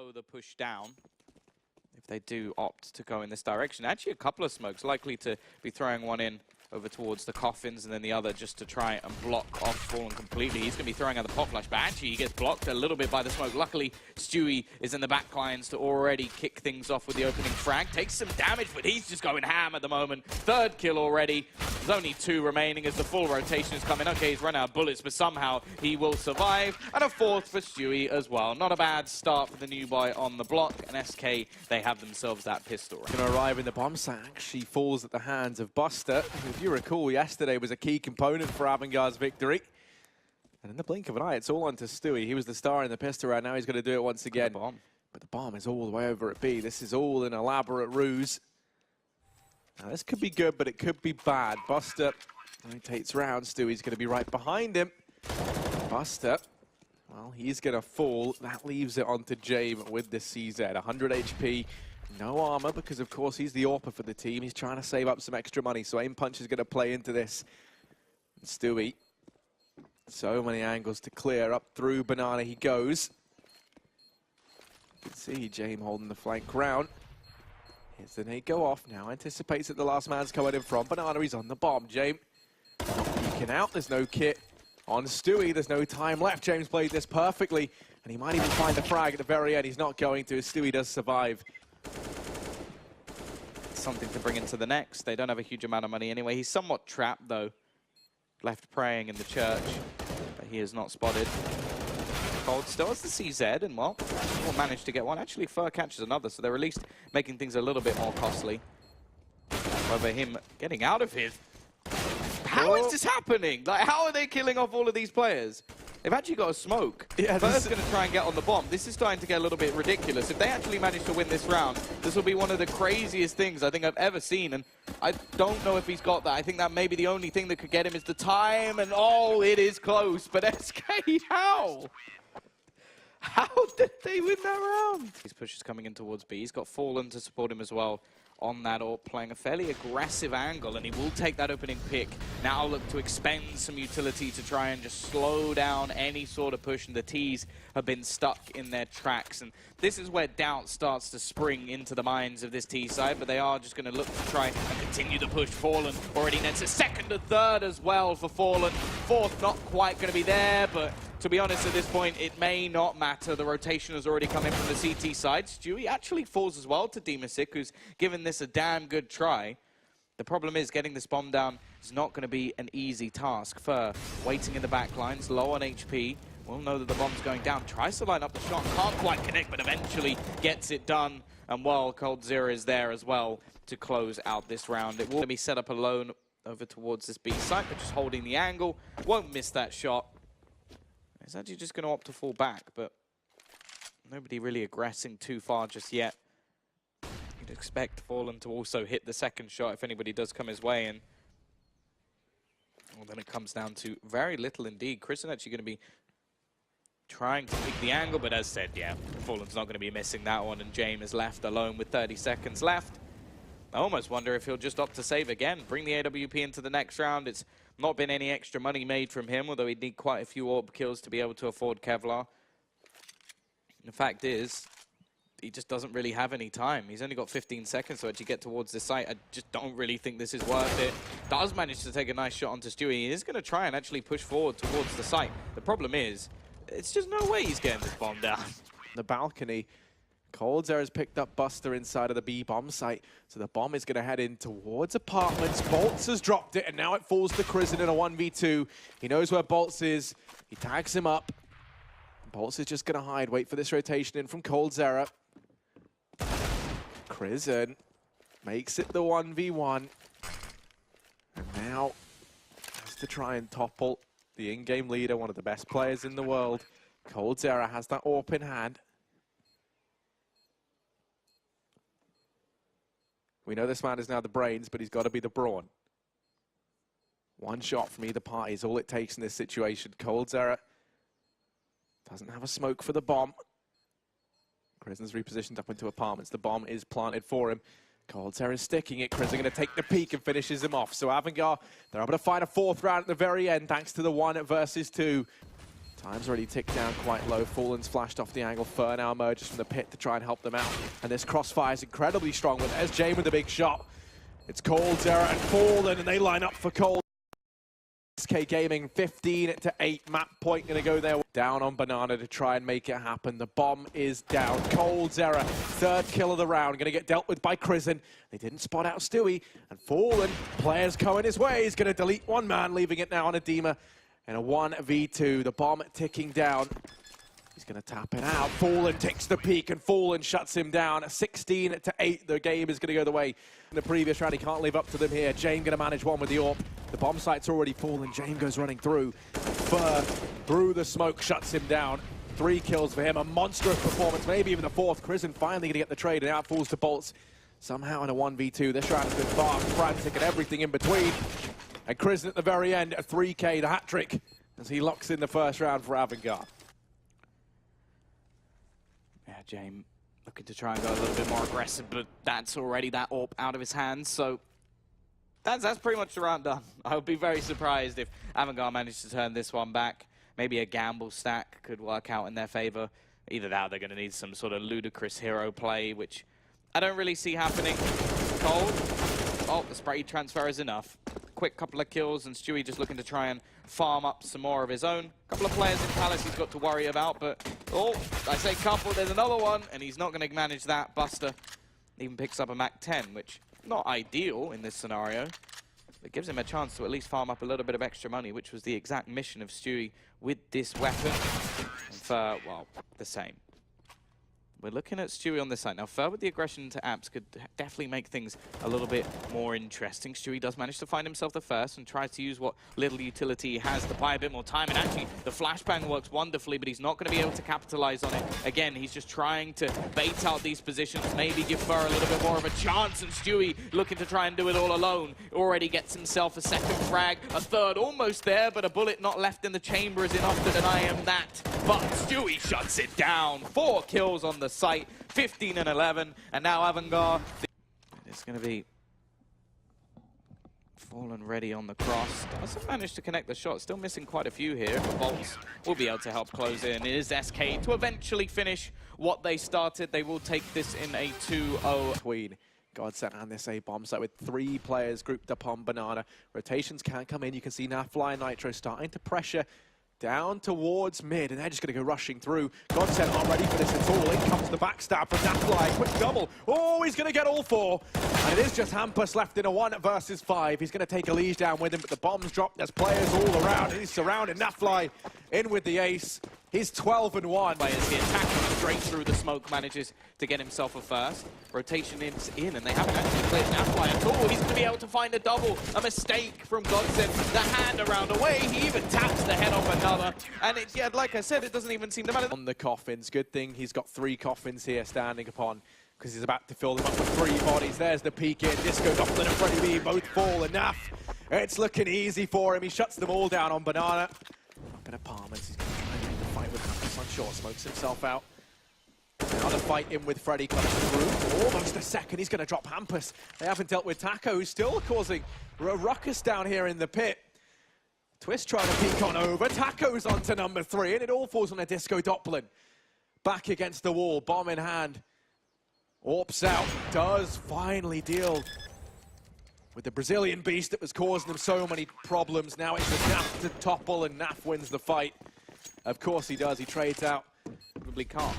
slow the push down if they do opt to go in this direction. Actually, a couple of smokes, likely to be throwing one in over towards the coffins and then the other just to try and block off Fallen completely. He's going to be throwing out the pop flash, but actually he gets blocked a little bit by the smoke. Luckily, Stewie is in the back lines to already kick things off with the opening frag. Takes some damage, but he's just going ham at the moment. Third kill already. There's only 2 remaining as the full rotation is coming. Okay, he's run out of bullets, but somehow he will survive. And a 4th for Stewie as well. Not a bad start for the new boy on the block. And SK, they have themselves that pistol. Going to arrive in the bomb site, actually falls at the hands of Buster. If you recall, yesterday was a key component for Avangard's victory. And in the blink of an eye, it's all on to Stewie. He was the star in the pistol round. Now he's going to do it once again. But the bomb is all the way over at B. This is all an elaborate ruse. Now, this could be good, but it could be bad. Buster rotates round. Stewie's going to be right behind him. Buster, well, he's going to fall. That leaves it onto James with the CZ. 100 HP, no armor, because, of course, he's the AWPer for the team. He's trying to save up some extra money, so aim punch is going to play into this. And Stewie, so many angles to clear. Up through Banana he goes. You can see James holding the flank round. Here's the nade go off now. Anticipates that the last man's coming in from Banana. He's on the bomb. James peeking out. There's no kit on Stewie. There's no time left. James played this perfectly. And he might even find the frag at the very end. He's not going to. Stewie does survive. Something to bring into the next. They don't have a huge amount of money anyway. He's somewhat trapped, though. Left praying in the church. But he is not spotted. Cold still has the CZ, and well, will manage to get one. Actually, Fur catches another, so they're at least making things a little bit more costly. However, him getting out of here. How is this happening? Like, how are they killing off all of these players? They've actually got a smoke. Yeah, Fur's going to try and get on the bomb. This is starting to get a little bit ridiculous. If they actually manage to win this round, this will be one of the craziest things I think I've ever seen. And I don't know if he's got that. I think that maybe the only thing that could get him is the time. And oh, it is close. But SK, how? How did they win that round? His push is coming in towards B. He's got Fallen to support him as well on that, or playing a fairly aggressive angle, and he will take that opening pick. Now look to expend some utility to try and just slow down any sort of push, and the T's have been stuck in their tracks. And this is where doubt starts to spring into the minds of this T side, but they are just going to look to try and continue the push. Fallen already nets a 2nd and 3rd as well for Fallen. 4th not quite going to be there, but to be honest, at this point, it may not matter. The rotation has already come in from the CT side. Stewie actually falls as well to Demasik, who's given this a damn good try. The problem is getting this bomb down is not going to be an easy task. Fur waiting in the back lines, low on HP. We'll know that the bomb's going down. Tries to line up the shot, can't quite connect, but eventually gets it done. And while coldzera is there as well to close out this round, it will be set up alone over towards this B site, but just holding the angle. Won't miss that shot. He's actually just going to opt to fall back, but nobody really aggressing too far just yet. You'd expect Fallen to also hit the 2nd shot if anybody does come his way, and well, then it comes down to very little indeed. Chris is actually going to be trying to pick the angle, but as said, yeah, Fallen's not going to be missing that one, and James is left alone with 30 seconds left. I almost wonder if he'll just opt to save again, bring the AWP into the next round. It's not been any extra money made from him, although he'd need quite a few AWP kills to be able to afford Kevlar. The fact is, he just doesn't really have any time. He's only got 15 seconds to actually get towards the site. I just don't really think this is worth it. Does manage to take a nice shot onto Stewie. He is going to try and actually push forward towards the site. The problem is, it's just no way he's getting this bomb down. The balcony. coldzera has picked up Buster inside of the B bomb site, so the bomb is going to head in towards apartments. Bolts has dropped it, and now it falls to Crizzen in a 1v2. He knows where Bolts is. He tags him up. Bolts is just going to hide, wait for this rotation in from coldzera. Crizzen makes it the 1v1. And now has to try and topple the in-game leader, one of the best players in the world. coldzera has that AWP in hand. We know this man is now the brains, but he's got to be the brawn. One shot from either party is all it takes in this situation. coldzera doesn't have a smoke for the bomb. Crizzen's repositioned up into apartments. The bomb is planted for him. coldzera is sticking it. Crizzen going to take the peek and finishes him off. So Avangard, they're able to find a fourth round at the very end, thanks to the 1 versus 2. Time's already ticked down quite low. Fallen's flashed off the angle. Fur now emerges from the pit to try and help them out. And this crossfire is incredibly strong with SJ with the big shot. It's Cold, Zera, and Fallen, and they line up for Cold. SK Gaming 15-8. Map point going to go there. Down on Banana to try and make it happen. The bomb is down. Cold, Zera, third kill of the round. Going to get dealt with by Crizzen. They didn't spot out Stewie. And Fallen, players going his way. He's going to delete one man, leaving it now on Edema. And a 1v2, the bomb ticking down. He's going to tap it out. Fallen takes the peak, and Fallen shuts him down. 16-8, the game is going to go the way. In the previous round, he can't live up to them here. Jame going to manage one with the AWP. The bomb site's already fallen. Jame goes running through. Fur, through the smoke, shuts him down. 3 kills for him, a monstrous performance, maybe even the 4th. Crizzen finally going to get the trade, and out falls to Bolts. Somehow in a 1v2, this round has been fast, frantic, and everything in between. And Crizzen at the very end, a 3K, the hat-trick, as he locks in the first round for Avangard. Yeah, Jame looking to try and go a little bit more aggressive, but that's already that AWP out of his hands, so that's pretty much the round done. I would be very surprised if Avangard managed to turn this one back. Maybe a gamble stack could work out in their favor. Either that or they're going to need some sort of ludicrous hero play, which I don't really see happening. Cold. Oh, the spray transfer is enough. Quick couple of kills, and Stewie just looking to try and farm up some more of his own. Couple of players in Palace he's got to worry about, but oh, I say couple, there's another one, and he's not going to manage that. Buster even picks up a Mac 10, which not ideal in this scenario. It gives him a chance to at least farm up a little bit of extra money, which was the exact mission of Stewie with this weapon. And Fur, well, the same. We're looking at Stewie on this side. Now, Fur with the aggression into apps could definitely make things a little bit more interesting. Stewie does manage to find himself the first and tries to use what little utility he has to buy a bit more time. And actually, the flashbang works wonderfully, but he's not going to be able to capitalize on it. Again, he's just trying to bait out these positions, maybe give Fur a little bit more of a chance. And Stewie looking to try and do it all alone. Already gets himself a second frag, a third almost there, but a bullet not left in the chamber is enough to deny him that. But Stewie shuts it down. 4 kills on the site, 15-11, and now Avangard. It's going to be Fallen ready on the cross. Doesn't manage to connect the shot. Still missing quite a few here. Bolts will be able to help close in. It is SK to eventually finish what they started. They will take this in a 2-0. Between Godsent and this A bomb site with 3 players grouped up on Banana. Rotations can come in. You can see now Fly and Nitro starting to pressure down towards mid, and they're just going to go rushing through. Godsent aren't ready for this at all. In comes the backstab from Nafly. Quick double. Oh, he's going to get all 4. And it is just Hampus left in a 1 versus 5. He's going to take a Liege down with him, but the bombs drop. There's players all around. He's surrounded. Nafly in with the ace. He's 12-1. Players here attacking straight through the smoke, manages to get himself a first. Rotation is in, and they haven't actually cleared Nafly at all. He's going to be able to find a double. A mistake from Godsent. The hand around away. He even taps the head off another. And it, yeah, like I said, it doesn't even seem to matter. On the coffins. Good thing he's got 3 coffins here standing upon, because he's about to fill them up with 3 bodies. There's the peek in. Disco, Doppler, and Freddie B both fall. And Naf, it's looking easy for him. He shuts them all down on Banana. Not going to palm as he's going to try and get the fight with Hampus on short. Smokes himself out. Another fight in with Freddie comes through. Almost a second. He's going to drop Hampus. They haven't dealt with Taco, who's still causing a ruckus down here in the pit. Twist trying to peek on over. Taco's onto number 3, and it all falls on a Disco Doppler. Back against the wall, bomb in hand. Orps out, does finally deal with the Brazilian beast that was causing them so many problems. Now it's just Naf to topple, and Naf wins the fight. Of course he does, he trades out. Probably can't.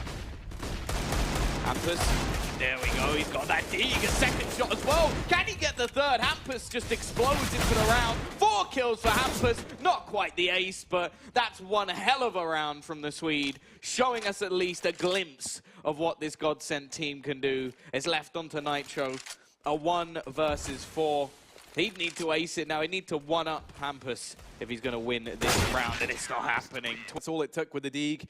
Hampus, there we go, he's got that dig, a second shot as well. Can he get the third? Hampus just explodes into the round. 4 kills for Hampus, not quite the ace, but that's one hell of a round from the Swede, showing us at least a glimpse of what this Godsent team can do. It's left onto Nitro, a 1 versus 4. He'd need to ace it now, he'd need to one-up Hampus if he's going to win this round, and it's not happening. That's all it took with the dig.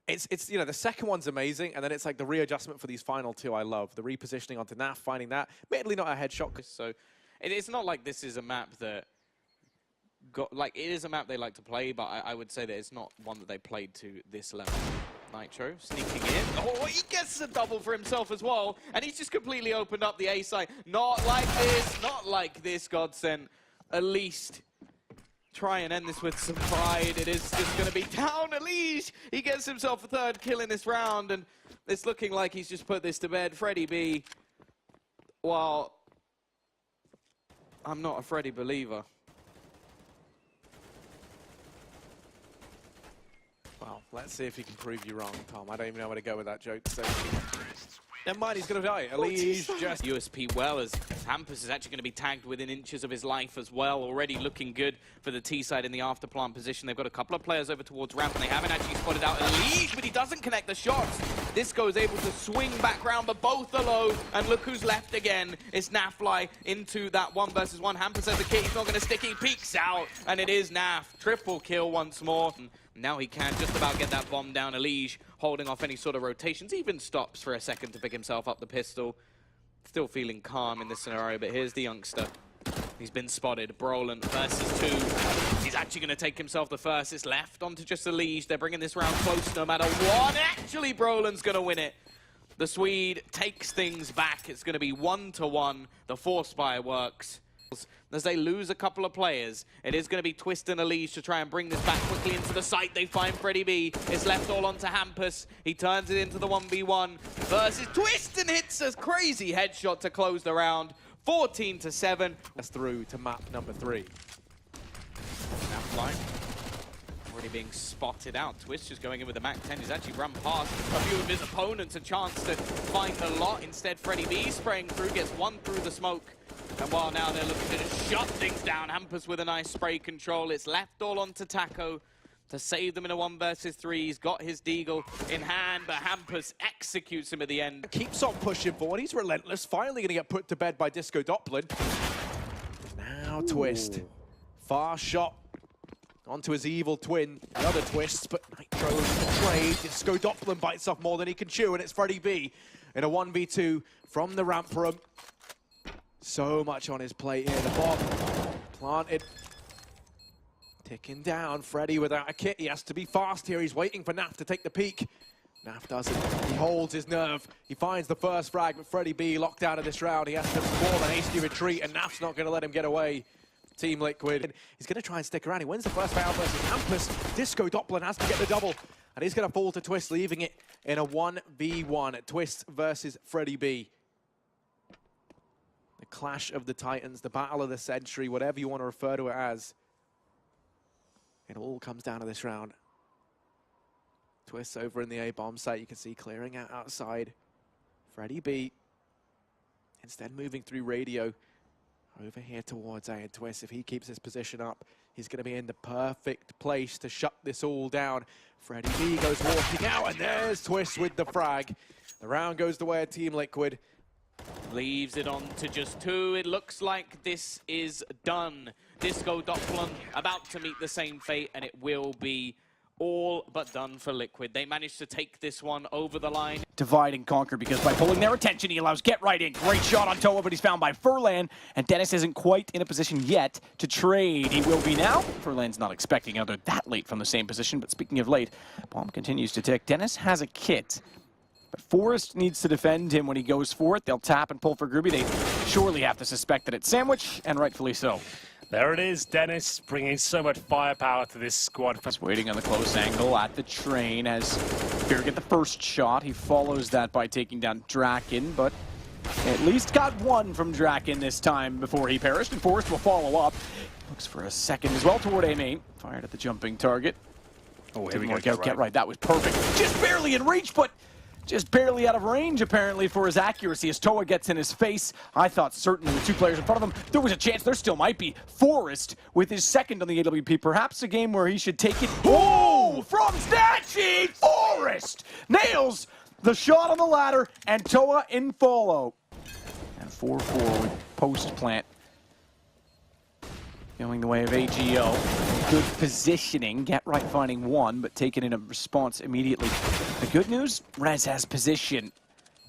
It's you know, the second one's amazing, and then it's like the readjustment for these final 2 I love. The repositioning onto Naf, finding that. Admittedly not a headshot. So it's not like this is a map that it is a map they like to play, but I would say that it's not one that they played to this level. Nitro sneaking in. Oh, he gets a double for himself as well, and he's just completely opened up the A side. Not like this, Godsent. At least try and end this with some pride. It is just going to be down to Liege. He gets himself a third kill in this round, and it's looking like he's just put this to bed. Freddie B, well, I'm not a Freddie believer. Well, let's see if he can prove you wrong, Tom. I don't even know where to go with that joke. So, never mind, he's going to die. Elise just... USP well, as Hampus is actually going to be tagged within inches of his life as well. Already looking good for the T side in the afterplant position. They've got a couple of players over towards ramp, and they haven't actually spotted out Elise, but he doesn't connect the shots. Disco is able to swing back round, but both are low, and look who's left again. It's Nafly into that 1 versus 1. Hampus has a kit, he's not going to stick, he peeks out, and it is Naf. Triple kill once more. Now he can just about get that bomb down. Elige holding off any sort of rotations, even stops for a second to pick himself up the pistol. Still feeling calm in this scenario, but here's the youngster. He's been spotted. Brolin versus 2. He's actually going to take himself the first. It's left onto just Elige. They're bringing this round close no matter what. Actually, Brolin's going to win it. The Swede takes things back. It's going to be 1-1. The force fire works. As they lose a couple of players, it is going to be Twist and Elige to try and bring this back quickly into the site. They find Freddie B. It's left all onto Hampus. He turns it into the 1v1 versus Twist and hits a crazy headshot to close the round. 14-7. That's through to map number 3. Snapline already being spotted out. Twist just going in with the MAC-10. He's actually run past a few of his opponents. A chance to find the lot. Instead, Freddie B spraying through, gets one through the smoke. And while now they're looking to just shut things down, Hampus with a nice spray control. It's left all onto Taco to save them in a 1 versus 3. He's got his deagle in hand, but Hampus executes him at the end. Keeps on pushing forward. He's relentless. Finally going to get put to bed by Disco Doppelin. Now Twist. Far shot onto his evil twin. The other Twists, but Nitro trade. Disco Doppelin bites off more than he can chew, and it's Freddie B in a 1v2 from the ramp room. So much on his plate here. The bomb planted. Ticking down. Freddie without a kit. He has to be fast here. He's waiting for Naf to take the peek. Naf doesn't. He holds his nerve. He finds the first frag, but Freddie B locked out of this round. He has to perform an hasty retreat, and Naf's not going to let him get away. Team Liquid. He's going to try and stick around. He wins the first round versus Hampus. Disco Doppelin has to get the double, and he's going to fall to Twist, leaving it in a 1v1. Twist versus Freddie B. The clash of the titans, the battle of the century, whatever you want to refer to it as. It all comes down to this round. Twist over in the A-bomb site, you can see clearing out outside. Freddie B instead moving through radio over here towards A, and Twist, if he keeps his position up, he's going to be in the perfect place to shut this all down. Freddie B goes walking out, and there's Twist with the frag. The round goes the way of Team Liquid. Leaves it on to just 2. It looks like this is done. Disco Doppelin about to meet the same fate, and it will be all but done for Liquid. They managed to take this one over the line. Divide and conquer, because by pulling their attention, he allows Get Right in. Great shot on Toa, but he's found by Furlan, and Dennis isn't quite in a position yet to trade. He will be now. Furlan's not expecting another that late from the same position, but speaking of late, bomb continues to tick. Dennis has a kit, but Forrest needs to defend him when he goes for it. They'll tap and pull for Groovy. They surely have to suspect that it's Sandwich, and rightfully so. There it is, Dennis bringing so much firepower to this squad. Just waiting on the close angle at the train as Fear get the first shot. He follows that by taking down Draken, but at least got one from Draken this time before he perished, and Forrest will follow up. Looks for a second as well toward A main. Fired at the jumping target. Oh, here we go. Get right. That was perfect. Just barely in reach, but just barely out of range, apparently, for his accuracy as Toa gets in his face. I thought certainly with 2 players in front of him, there was a chance. There still might be. Forrest with his second on the AWP. Perhaps a game where he should take it. Oh! From Snatchy! Forrest nails the shot on the ladder, and Toa in follow. And 4-4 with post-plant. Going the way of AGO. Good positioning. Get Right finding 1, but taken in a response immediately. The good news, Rez has position.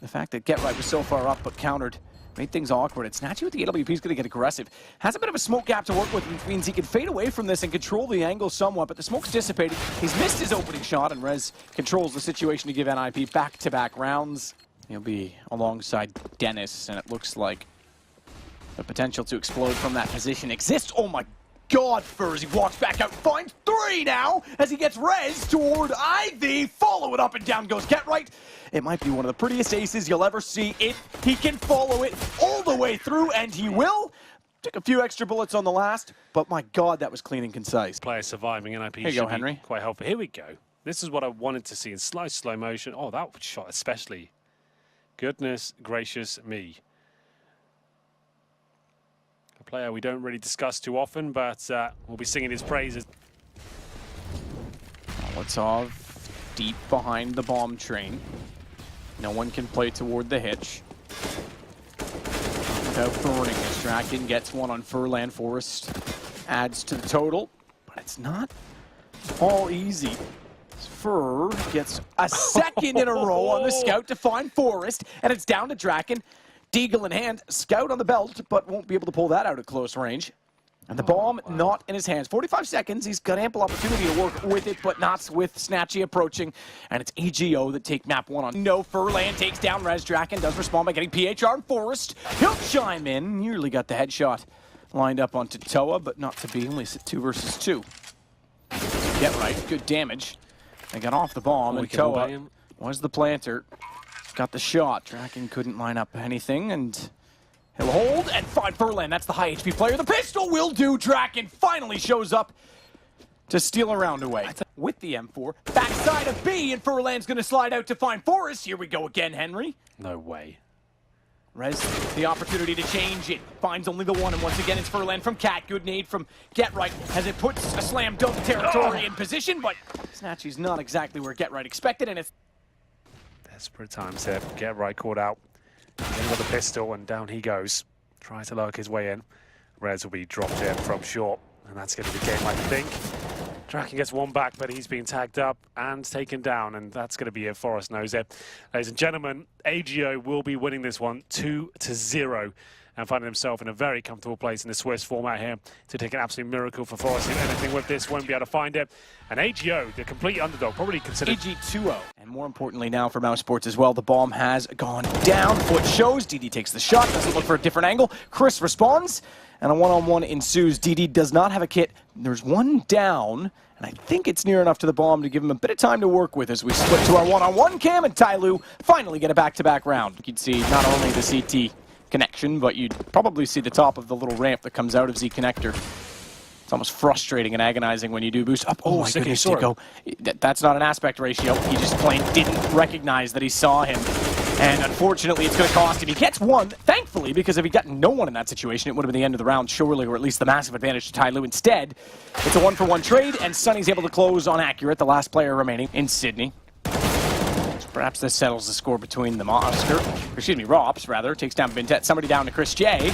The fact that Get Right was so far up but countered made things awkward. It's Snatchy with the AWP is going to get aggressive. Has a bit of a smoke gap to work with, which means he can fade away from this and control the angle somewhat, but the smoke's dissipated. He's missed his opening shot, and Rez controls the situation to give NIP back-to-back rounds. He'll be alongside Dennis, and it looks like the potential to explode from that position exists. Oh my God, Furs, he walks back out, finds 3 now, as he gets res toward Ivy. Follow it up and down goes Get Right. It might be one of the prettiest aces you'll ever see if he can follow it all the way through, and he will. Took a few extra bullets on the last, but my God, that was clean and concise. Player surviving NIP Here you should go, be Henry. quite helpful. Here we go. This is what I wanted to see in slow motion. Oh, that shot especially. Goodness gracious me. A player we don't really discuss too often, but we'll be singing his praises. Molotov deep behind the bomb train. No one can play toward the hitch. Without burning as Draken gets one on Furland. Forest adds to the total, but it's not all easy. Fur gets a second in a row on the scout to find Forest, and it's down to Draken. Deagle in hand, scout on the belt, but won't be able to pull that out at close range. And the bomb not in his hands. 45 seconds, he's got ample opportunity to work with it, but not with Snatchy approaching. And it's AGO that take map 1 on. No, Furland takes down Res. Draken does respond by getting PHR and Forest. He'll chime in, nearly got the headshot lined up onto Toa, but not to be, only 2 versus 2. Get Right, good damage. They got off the bomb, and Toa was the planter. Got the shot. Draken couldn't line up anything, and he'll hold and find Furland. That's the high HP player. The pistol will do. Draken finally shows up to steal a round away. With the M4, backside of B, and Furland's going to slide out to find Forest. Here we go again, Henry. No way. Res, the opportunity to change it. Finds only the one, and once again it's Furland from Cat. Good nade from Get Right as it puts a slam dunk territory in position, but Snatchy's not exactly where Get Right expected, and it's Desperate times here. Get Right caught out. Then got the pistol, and down he goes. Tries to lurk his way in. Rez will be dropped in from short, and that's going to be the game, I think. Draken gets one back, but he's been tagged up and taken down, and that's going to be it. Forest knows it. Ladies and gentlemen, AGO will be winning this one 2-0 and finding himself in a very comfortable place in the Swiss format here to take an absolute miracle for Forest. If anything with this, won't be able to find it. And AGO, the complete underdog, probably considered... AG 2-0. And more importantly now for Mouse Sports as well, the bomb has gone down. Foot shows, DD takes the shot, doesn't look for a different angle. Chris responds, and a one-on-one ensues. DD does not have a kit. There's one down, and I think it's near enough to the bomb to give him a bit of time to work with as we split to our one-on-one cam, and Tyloo finally get a back-to-back round. You'd see not only the CT connection, but you'd probably see the top of the little ramp that comes out of Z Connector. It's almost frustrating and agonizing when you do boost up. Oh my goodness, Tico. That's not an aspect ratio. He just plain didn't recognize that he saw him. And unfortunately, it's going to cost him. He gets one, thankfully, because if he got no one in that situation, it would have been the end of the round, surely, or at least the massive advantage to Tyloo. Instead, it's a 1-for-1 trade, and Sunny's able to close on Accurate, the last player remaining in Sydney. Perhaps this settles the score between them. Rops, rather, takes down Bintet. Somebody down to Chris J.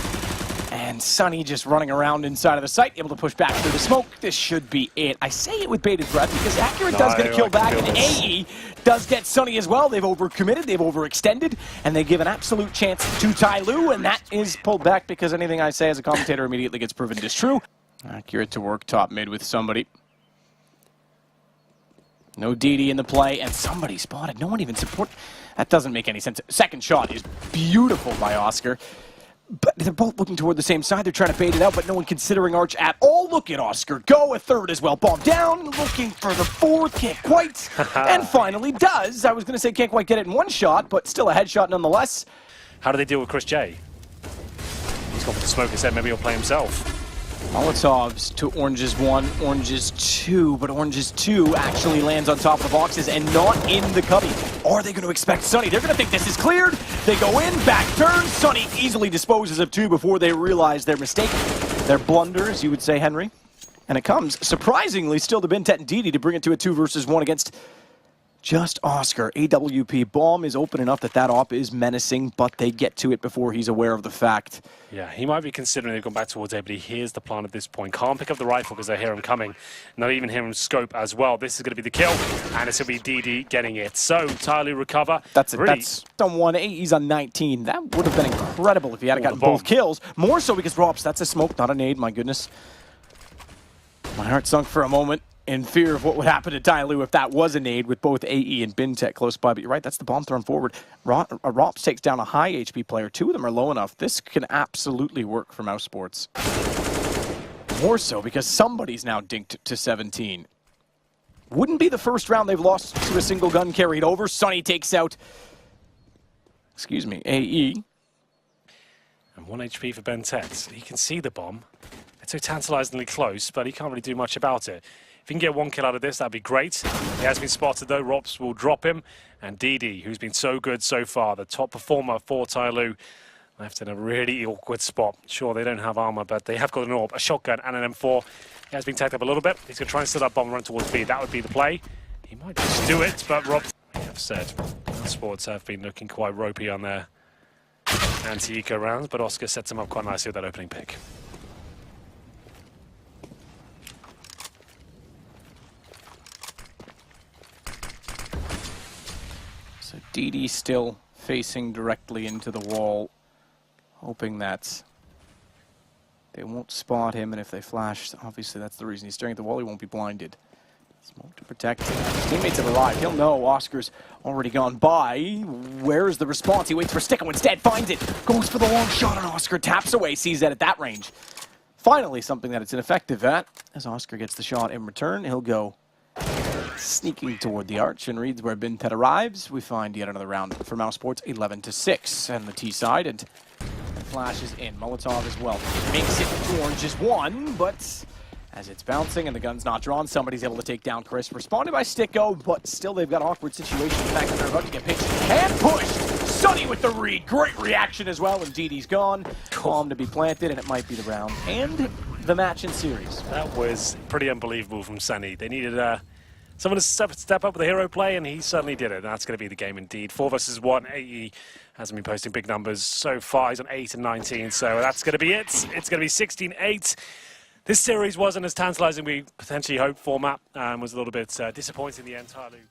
And Sunny just running around inside of the site, able to push back through the smoke. This should be it. I say it with bated breath because Accurate does get a kill back, and AE does get Sunny as well. They've overcommitted, they've overextended, and they give an absolute chance to Tyloo, and that is pulled back because anything I say as a commentator immediately gets proven distrue. Accurate to work top mid with somebody. No DD in the play, and somebody spotted. No one even support. That doesn't make any sense. Second shot is beautiful by Oscar. But they're both looking toward the same side. They're trying to bait it out, but no one considering Arch at all. Look at Oscar go. A third as well. Bomb down. Looking for the fourth. Can't quite. And finally does. I was going to say can't quite get it in one shot, but still a headshot nonetheless. How do they deal with Chris J? He's gone for the smoke instead. Maybe he'll play himself. Molotovs to Orange's 1, Orange's 2, but Orange's 2 actually lands on top of the boxes and not in the cubby. Are they going to expect Sunny? They're going to think this is cleared. They go in, back turn. Sunny easily disposes of 2 before they realize their mistake. Their blunders, you would say, Henry. And it comes, surprisingly, still to Bintet and Didi to bring it to a 2 versus 1 against just Oscar. AWP bomb is open enough that op is menacing, but they get to it before he's aware of the fact. Yeah, he might be considering they've gone back towards A, but he hears the plan at this point. Can't pick up the rifle because they hear him coming. Not even hear him scope as well. This is going to be the kill, and it's going to be DD getting it. So, Tyloo recover. That's it. Really, that's on 1. He's on 19. That would have been incredible if he had gotten both kills. More so because Rops, that's a smoke, not a nade, my goodness. My heart sunk for a moment in fear of what would happen to Tyloo if that was a nade with both AE and Bintet close by. But you're right, that's the bomb thrown forward. Rops takes down a high HP player. 2 of them are low enough. This can absolutely work for Mouse Sports. More so because somebody's now dinked to 17. Wouldn't be the first round they've lost to a single gun carried over. Sonny takes out, AE. And 1 HP for Ben Tet. He can see the bomb. It's so tantalizingly close, but he can't really do much about it. If he can get 1 kill out of this, that'd be great. He has been spotted though. Rops will drop him. And DD, who's been so good so far, the top performer for Tyloo, left in a really awkward spot. Sure, they don't have armor, but they have got an AWP, a shotgun, and an M4. He has been tagged up a little bit. He's going to try and steal that bomb and run towards B. That would be the play. He might just do it, but Rob, I have said, sports have been looking quite ropey on their anti-eco rounds, but Oscar sets him up quite nicely with that opening pick. So DD still facing directly into the wall, hoping that they won't spot him, and if they flash, obviously that's the reason he's staring at the wall, he won't be blinded. Smoke to protect him. His teammates have arrived. He'll know Oscar's already gone by. Where's the response? He waits for Sticko, instead finds it. Goes for the long shot, and Oscar taps away. Sees that at that range. Finally, something that it's ineffective at. As Oscar gets the shot in return, he'll go sneaking toward the arch and reads where Bintet arrives. We find yet another round for Mouse Sports, 11-6, and the T side, and flashes in. Molotov as well. Makes it to Orange's 1, but as it's bouncing and the gun's not drawn, somebody's able to take down Chris. Responded by Sticko, but still they've got an awkward situation. The fact that they're about to get pinched and pushed. Sonny with the read. Great reaction as well, and DD's gone. Bomb to be planted, and it might be the round and the match in series. That was pretty unbelievable from Sonny. They needed someone to step up with a hero play, and he certainly did it. That's going to be the game indeed. 4 versus 1. AE hasn't been posting big numbers so far. He's on 8 and 19, so that's going to be it. It's going to be 16-8. This series wasn't as tantalizing we potentially hoped for, Matt, and was a little bit disappointing in the end. Tyloo